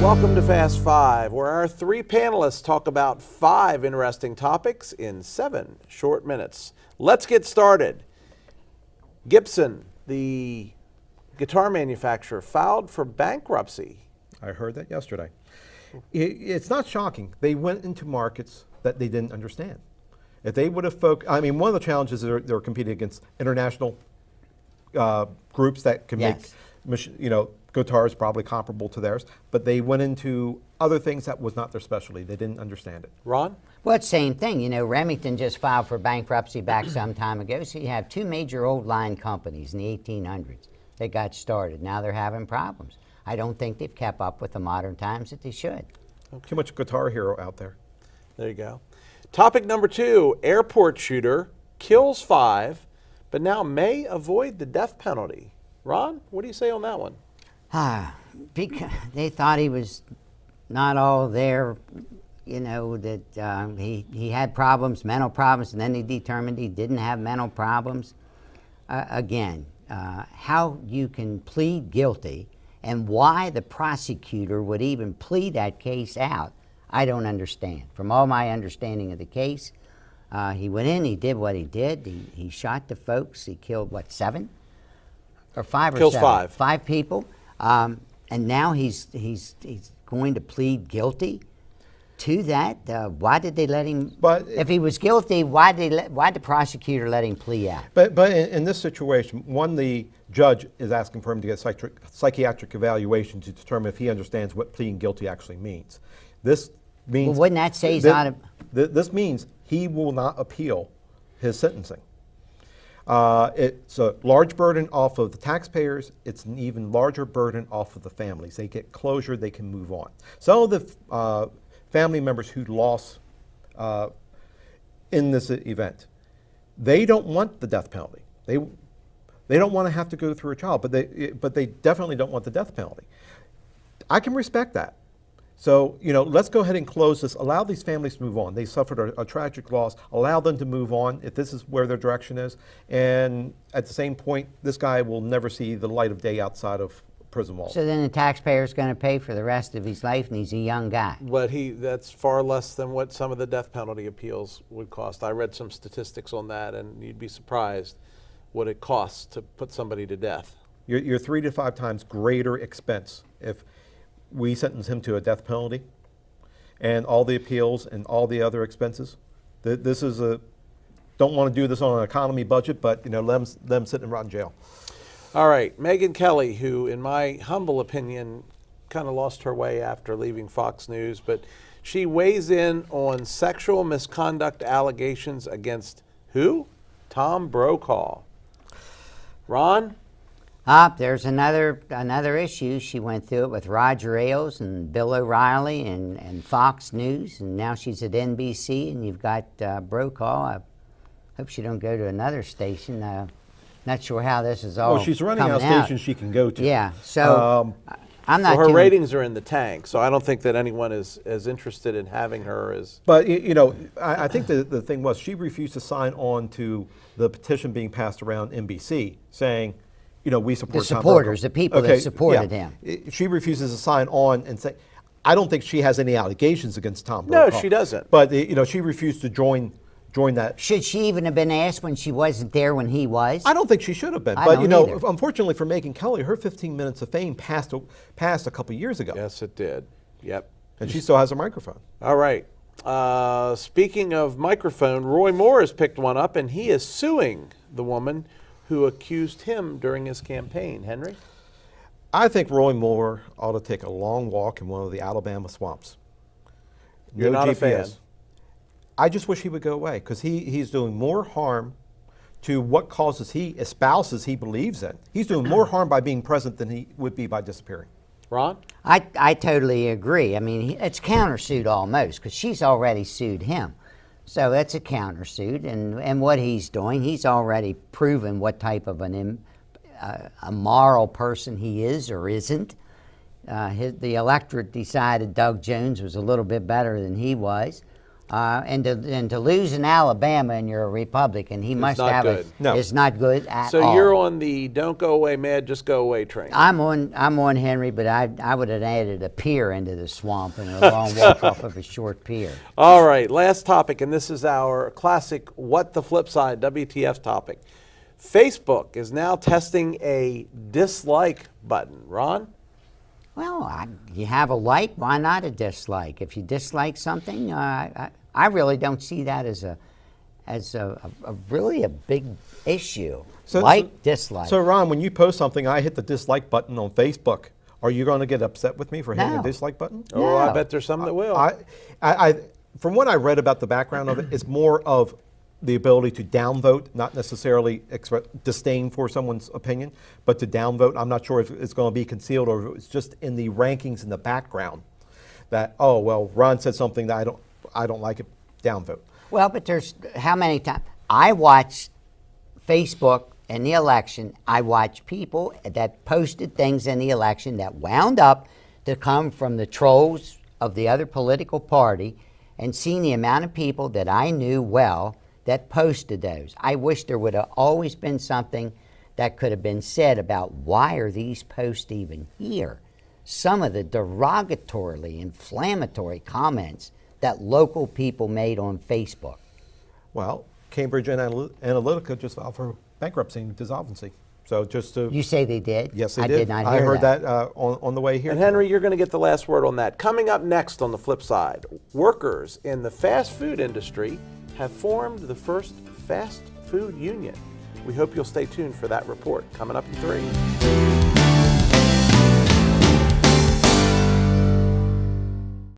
Welcome to Fast Five, where our three panelists talk about 5 interesting topics in 7 short minutes. Let's get started. Gibson, the guitar manufacturer, filed for bankruptcy. I heard that yesterday. It's not shocking. They went into markets that they didn't understand. If they would have one of the challenges is they're competing against international groups that can make, guitars probably comparable to theirs, but they went into other things that was not their specialty. They didn't understand it. Ron? Well, it's the same thing. Remington just filed for bankruptcy back some time ago, so you have 2 major old line companies in the 1800s that got started. Now they're having problems. I don't think they've kept up with the modern times that they should. Too much Guitar Hero out there. There you go. Topic number 2, airport shooter kills 5, but now may avoid the death penalty. Ron, what do you say on that one? Because they thought he was not all there, that he had problems, mental problems, and then they determined he didn't have mental problems. How you can plead guilty and why the prosecutor would even plead that case out, I don't understand. From all my understanding of the case, he went in, he did what he did, he shot the folks, he killed, 7? Or 5 Kills or 7? 5. 5 people. And now he's going to plead guilty to that. Why did they let him? But if he was guilty, why did the prosecutor let him plea out? But in this situation, the judge is asking for him to get psychiatric evaluation to determine if he understands what pleading guilty actually means. This means. Well, wouldn't that say he's out of? This means he will not appeal his sentencing. It's a large burden off of the taxpayers. It's an even larger burden off of the families. They get closure, they can move on. Some of the family members who lost in this event, they don't want the death penalty. They don't want to have to go through a trial, but they definitely don't want the death penalty. I can respect that. So, let's go ahead and close this. Allow these families to move on. They suffered a tragic loss. Allow them to move on if this is where their direction is. And at the same point, this guy will never see the light of day outside of prison walls. So then the taxpayer's going to pay for the rest of his life, and he's a young guy. But that's far less than what some of the death penalty appeals would cost. I read some statistics on that, and you'd be surprised what it costs to put somebody to death. You're 3 to 5 times greater expense if we sentence him to a death penalty and all the appeals and all the other expenses. This is don't want to do this on an economy budget, but let them sit and rot in jail. All right, Megyn Kelly, who in my humble opinion kind of lost her way after leaving Fox News, but she weighs in on sexual misconduct allegations against who? Tom Brokaw. Ron? There's another issue. She went through it with Roger Ailes and Bill O'Reilly and Fox News, and now she's at NBC, and you've got Brokaw. I hope she don't go to another station. Not sure how this is all. Well, she's running out of stations she can go to. Yeah, so I'm not. So her ratings are in the tank, so I don't think that anyone is as interested in having her as. But I think the thing was she refused to sign on to the petition being passed around NBC saying, we support the supporters, the people that supported him. She refuses to sign on and say, I don't think she has any allegations against Tom Brokaw. No, she doesn't. But she refused to join that. Should she even have been asked when she wasn't there when he was? I don't think she should have been. But unfortunately for Megyn Kelly, her 15 minutes of fame passed a couple years ago. Yes, it did. Yep. And she still has a microphone. All right. Speaking of microphone, Roy Moore has picked one up, and he is suing the woman who accused him during his campaign. Henry? I think Roy Moore ought to take a long walk in one of the Alabama swamps. You're not GPS. A fan? I just wish he would go away because he's doing more harm to what causes he espouses he believes in. He's doing more harm by being present than he would be by disappearing. Ron? I totally agree. I mean, it's countersuit almost because she's already sued him. So that's a countersuit, and what he's doing, he's already proven what type of a moral person he is or isn't. The electorate decided Doug Jones was a little bit better than he was. And to lose in Alabama and you're a Republican, he must not have good. No. It's not good at So all. you're on the don't go away mad, just go away train. I'm on Henry, but I would have added a pier into the swamp and a long walk off of a short pier. All right, last topic, and this is our classic What the Flip Side, WTF topic. Facebook is now testing a dislike button. Ron? Well, you have a like, why not a dislike? If you dislike something, I really don't see that as a really a big issue. Dislike. So Ron, when you post something, I hit the dislike button on Facebook. Are you going to get upset with me for hitting No. a dislike button? Oh, I No. bet there's some that will. I, from what I read about the background of it, it's more of the ability to downvote, not necessarily disdain for someone's opinion, but to downvote. I'm not sure if it's going to be concealed or if it's just in the rankings in the background that, oh, well, Ron said something that I don't like it, downvote. Well, but there's how many times I watch Facebook in the election. I watch people that posted things in the election that wound up to come from the trolls of the other political party, and seen the amount of people that I knew well that posted those. I wish there would have always been something that could have been said about why are these posts even here? Some of the derogatorily inflammatory comments that local people made on Facebook. Well, Cambridge Analytica just filed for bankruptcy and dissolvency. So just to... You say they did? Yes, they I did. did not I hear heard that on the way here. And Henry, you're going to get the last word on that. Coming up next on the flip side, workers in the fast food industry have formed the first fast food union. We hope you'll stay tuned for that report coming up in 3.